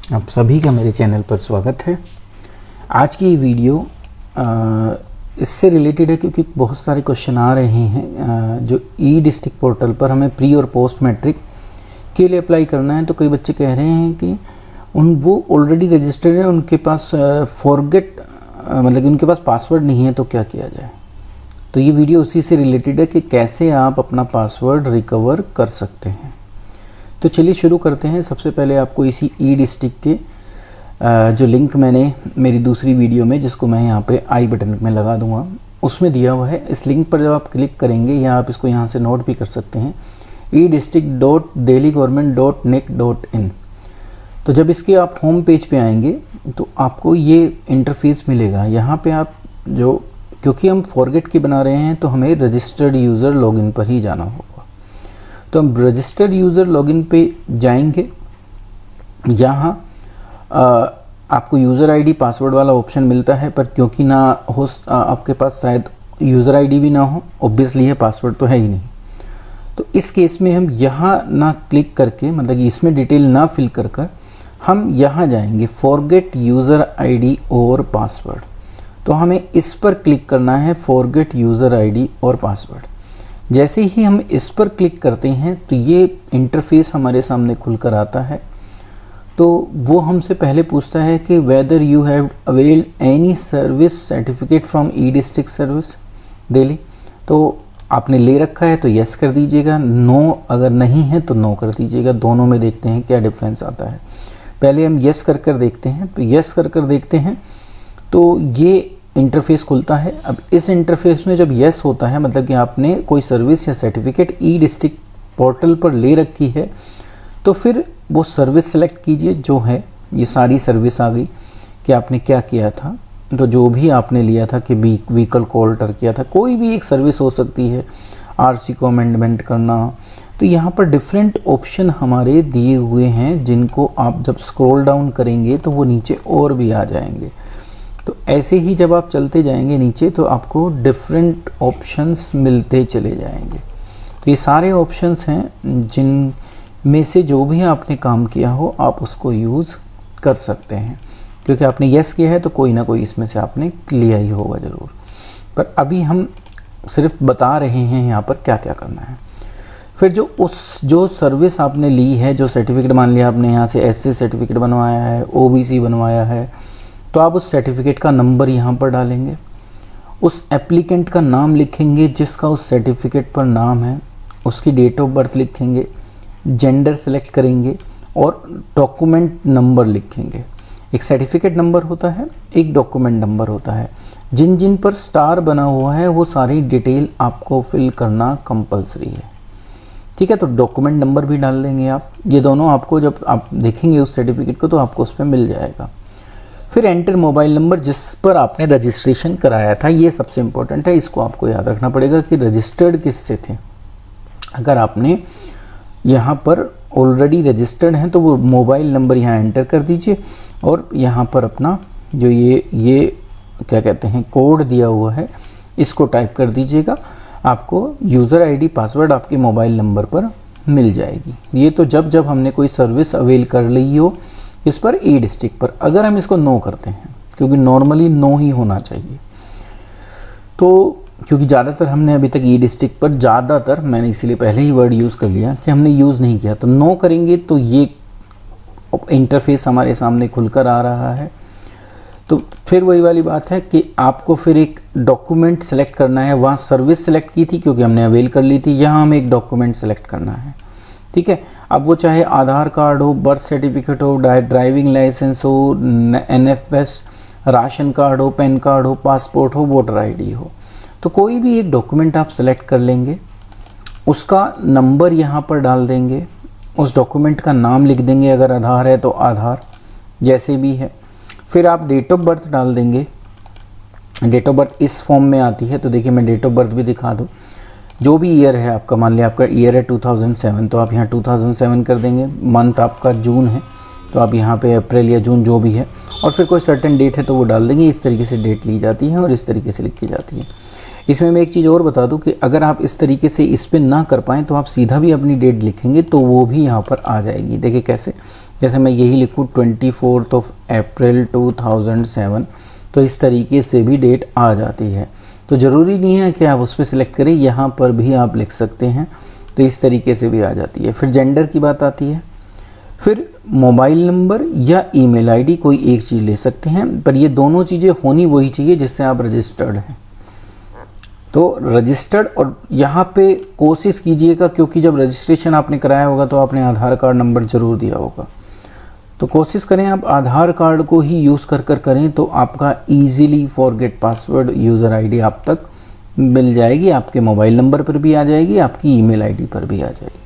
आप सभी का मेरे चैनल पर स्वागत है। आज की वीडियो इससे रिलेटेड है क्योंकि बहुत सारे क्वेश्चन आ रहे हैं जो ई डिस्ट्रिक्ट पोर्टल पर हमें प्री और पोस्ट मैट्रिक के लिए अप्लाई करना है। तो कई बच्चे कह रहे हैं कि वो ऑलरेडी रजिस्टर्ड है, उनके पास फॉरगेट मतलब कि उनके पास पासवर्ड नहीं है, तो क्या किया जाए। तो ये वीडियो उसी से रिलेटेड है कि कैसे आप अपना पासवर्ड रिकवर कर सकते हैं। तो चलिए शुरू करते हैं। सबसे पहले आपको इसी ई डिस्ट्रिक्ट के जो लिंक मैंने मेरी दूसरी वीडियो में, जिसको मैं यहाँ पे आई बटन में लगा दूंगा, उसमें दिया हुआ है। इस लिंक पर जब आप क्लिक करेंगे, या आप इसको यहाँ से नोट भी कर सकते हैं, edistrict.delhigovernment.nic.in। तो जब इसके आप होम पेज पे आएंगे तो आपको ये इंटरफेस मिलेगा। यहाँ पे आप क्योंकि हम फॉरगेट की बना रहे हैं तो हमें रजिस्टर्ड यूज़र लॉगिन पर ही जाना होगा। तो हम रजिस्टर्ड यूज़र लॉगिन पे जाएंगे। यहाँ आपको यूज़र आईडी पासवर्ड वाला ऑप्शन मिलता है, पर क्योंकि ना हो आपके पास शायद यूज़र आईडी भी ना हो, ऑब्वियसली है, पासवर्ड तो है ही नहीं। तो इस केस में हम यहाँ ना क्लिक करके, मतलब कि इसमें डिटेल ना फिल कर हम यहाँ जाएंगे फॉरगेट यूज़र आईडी और पासवर्ड। तो हमें इस पर क्लिक करना है, फॉरगेट यूज़र आईडी और पासवर्ड। जैसे ही हम इस पर क्लिक करते हैं तो ये इंटरफेस हमारे सामने खुलकर आता है। तो वो हमसे पहले पूछता है कि whether you have availed any service certificate from E district service Delhi. तो आपने ले रखा है तो यस कर दीजिएगा, नो अगर नहीं है तो नो कर दीजिएगा। दोनों में देखते हैं क्या डिफरेंस आता है। पहले हम यस कर देखते हैं। तो यस कर देखते हैं तो ये इंटरफेस खुलता है। अब इस इंटरफेस में जब यस होता है, मतलब कि आपने कोई सर्विस या सर्टिफिकेट ई डिस्ट्रिक्ट पोर्टल पर ले रखी है, तो फिर वो सर्विस सेलेक्ट कीजिए जो है। ये सारी सर्विस आ गई कि आपने क्या किया था। तो जो भी आपने लिया था कि व्हीकल को ऑल्टर किया था, कोई भी एक सर्विस हो सकती है, आरसी को अमेंडमेंट करना। तो यहाँ पर डिफरेंट ऑप्शन हमारे दिए हुए हैं, जिनको आप जब स्क्रॉल डाउन करेंगे तो वो नीचे और भी आ जाएंगे। तो ऐसे ही जब आप चलते जाएंगे नीचे तो आपको डिफरेंट ऑप्शंस मिलते चले जाएंगे। तो ये सारे ऑप्शंस हैं जिन में से जो भी आपने काम किया हो आप उसको यूज़ कर सकते हैं। क्योंकि आपने यस किया है तो कोई ना कोई इसमें से आपने लिया ही होगा ज़रूर। पर अभी हम सिर्फ बता रहे हैं यहाँ पर क्या क्या करना है। फिर जो सर्विस आपने ली है, जो सर्टिफिकेट, मान लिया आपने यहाँ से एससी सर्टिफिकेट बनवाया है, ओबीसी बनवाया है, तो आप उस सर्टिफिकेट का नंबर यहाँ पर डालेंगे, उस एप्लीकेंट का नाम लिखेंगे जिसका उस सर्टिफिकेट पर नाम है, उसकी डेट ऑफ बर्थ लिखेंगे, जेंडर सेलेक्ट करेंगे और डॉक्यूमेंट नंबर लिखेंगे। एक सर्टिफिकेट नंबर होता है, एक डॉक्यूमेंट नंबर होता है। जिन जिन पर स्टार बना हुआ है वो सारी डिटेल आपको फिल करना कंपलसरी है। ठीक है, तो डॉक्यूमेंट नंबर भी डाल देंगे आप। ये दोनों आपको जब आप देखेंगे उस सर्टिफिकेट को तो आपको उस पर मिल जाएगा। फिर एंटर मोबाइल नंबर जिस पर आपने रजिस्ट्रेशन कराया था। ये सबसे इम्पोर्टेंट है, इसको आपको याद रखना पड़ेगा कि रजिस्टर्ड किससे थे। अगर आपने यहाँ पर ऑलरेडी रजिस्टर्ड हैं तो वो मोबाइल नंबर यहाँ एंटर कर दीजिए और यहाँ पर अपना जो ये क्या कहते हैं कोड दिया हुआ है, इसको टाइप कर दीजिएगा। आपको यूज़र आईडी पासवर्ड आपके मोबाइल नंबर पर मिल जाएगी। ये तो जब हमने कोई सर्विस अवेल कर ली हो इस पर ई डिस्ट्रिक्ट पर। अगर हम इसको नो करते हैं, क्योंकि नॉर्मली नो ही होना चाहिए, तो क्योंकि ज़्यादातर हमने अभी तक ई डिस्ट्रिक्ट पर ज़्यादातर, मैंने इसीलिए पहले ही वर्ड यूज़ कर लिया कि हमने यूज़ नहीं किया, तो नो करेंगे तो ये इंटरफेस हमारे सामने खुलकर आ रहा है। तो फिर वही वाली बात है कि आपको फिर एक डॉक्यूमेंट सेलेक्ट करना है। वहाँ सर्विस सेलेक्ट की थी क्योंकि हमने अवेल कर ली थी, यहाँ हमें एक डॉक्यूमेंट सेलेक्ट करना है। ठीक है, अब वो चाहे आधार कार्ड हो, बर्थ सर्टिफिकेट हो, ड्राइविंग लाइसेंस हो, एनएफएस, राशन कार्ड हो, पैन कार्ड हो, पासपोर्ट हो, वोटर आईडी हो, तो कोई भी एक डॉक्यूमेंट आप सेलेक्ट कर लेंगे, उसका नंबर यहाँ पर डाल देंगे, उस डॉक्यूमेंट का नाम लिख देंगे, अगर आधार है तो आधार, जैसे भी है। फिर आप डेट ऑफ बर्थ डाल देंगे। डेट ऑफ बर्थ इस फॉर्म में आती है, तो देखिए मैं डेट ऑफ बर्थ भी दिखा दूँ। जो भी ईयर है आपका, मान लिया आपका ईयर है 2007, तो आप यहाँ 2007 कर देंगे। मंथ आपका जून है तो आप यहाँ पे अप्रैल या जून जो भी है, और फिर कोई सर्टेन डेट है तो वो डाल देंगे। इस तरीके से डेट ली जाती है और इस तरीके से लिखी जाती है। इसमें मैं एक चीज़ और बता दूं कि अगर आप इस तरीके से इस पे ना कर पाएँ तो आप सीधा भी अपनी डेट लिखेंगे तो वो भी यहाँ पर आ जाएगी। देखिए कैसे, जैसे मैं यही लिखूँ 24 अप्रैल 2007, तो इस तरीके से भी डेट आ जाती है। तो ज़रूरी नहीं है कि आप उस पर सिलेक्ट करें, यहाँ पर भी आप लिख सकते हैं, तो इस तरीके से भी आ जाती है। फिर जेंडर की बात आती है, फिर मोबाइल नंबर या ईमेल आईडी कोई एक चीज़ ले सकते हैं, पर ये दोनों चीज़ें होनी वही चाहिए जिससे आप रजिस्टर्ड हैं। तो रजिस्टर्ड, और यहाँ पे कोशिश कीजिएगा, क्योंकि जब रजिस्ट्रेशन आपने कराया होगा तो आपने आधार कार्ड नंबर ज़रूर दिया होगा, तो कोशिश करें आप आधार कार्ड को ही यूज़ कर करें, तो आपका easily forget password user ID आप तक मिल जाएगी, आपके मोबाइल नंबर पर भी आ जाएगी, आपकी ईमेल आईडी पर भी आ जाएगी।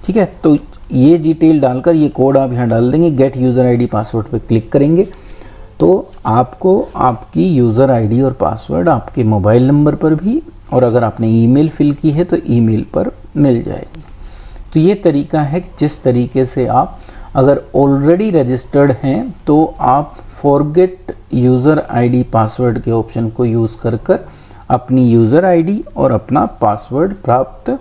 ठीक है, तो ये डिटेल डालकर ये कोड आप यहाँ डाल देंगे, गेट यूज़र आईडी पासवर्ड पर क्लिक करेंगे तो आपको आपकी यूज़र आईडी और पासवर्ड आपके मोबाइल नंबर पर भी, और अगर आपने ईमेल फिल की है तो ईमेल पर मिल जाएगी। तो ये तरीका है जिस तरीके से आप अगर ऑलरेडी रजिस्टर्ड हैं तो आप फॉरगेट यूज़र आईडी पासवर्ड के ऑप्शन को यूज़ कर अपनी यूज़र आईडी और अपना पासवर्ड प्राप्त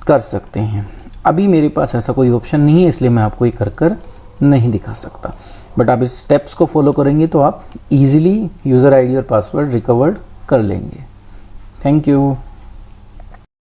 कर सकते हैं। अभी मेरे पास ऐसा कोई ऑप्शन नहीं है, इसलिए मैं आपको ये कर नहीं दिखा सकता, बट आप इस स्टेप्स को फॉलो करेंगे तो आप इजीली यूज़र आईडी और पासवर्ड रिकवर्ड कर लेंगे। Thank you.